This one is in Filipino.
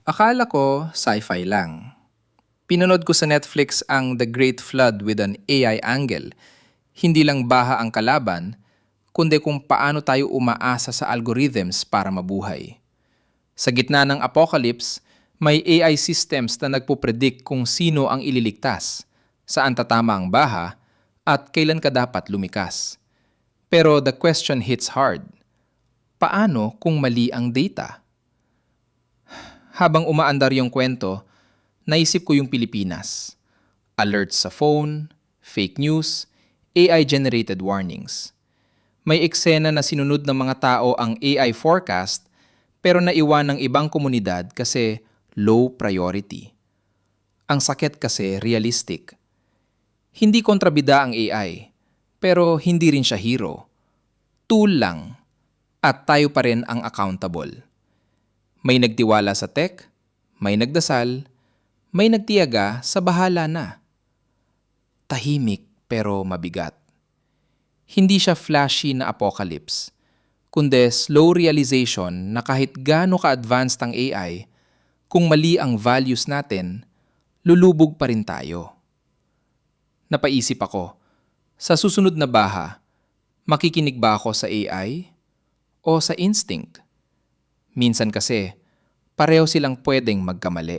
Akala ko sci-fi lang. Pinanood ko sa Netflix ang The Great Flood with an AI angle. Hindi lang baha ang kalaban, kundi kung paano tayo umaasa sa algorithms para mabuhay. Sa gitna ng apocalypse, may AI systems na nagpo-predict kung sino ang ililigtas, saan tatama ang baha, at kailan ka dapat lumikas. Pero the question hits hard. Paano kung mali ang data? Habang umaandar yung kwento, naisip ko yung Pilipinas. Alerts sa phone, fake news, AI-generated warnings. May eksena na sinunod ng mga tao ang AI forecast pero naiwan ng ibang komunidad kasi low priority. Ang sakit kasi realistic. Hindi kontrabida ang AI, pero hindi rin siya hero. Tool lang, at tayo pa rin ang accountable. May nagtiwala sa tech, may nagdasal, may nagtiyaga sa bahala na. Tahimik pero mabigat. Hindi siya flashy na apocalypse, kundi slow realization na kahit gaano ka-advanced ang AI, kung mali ang values natin, lulubog pa rin tayo. Napaisip ako, sa susunod na baha, makikinig ba ako sa AI o sa instinct? Minsan kasi, pareho silang pwedeng magkamali.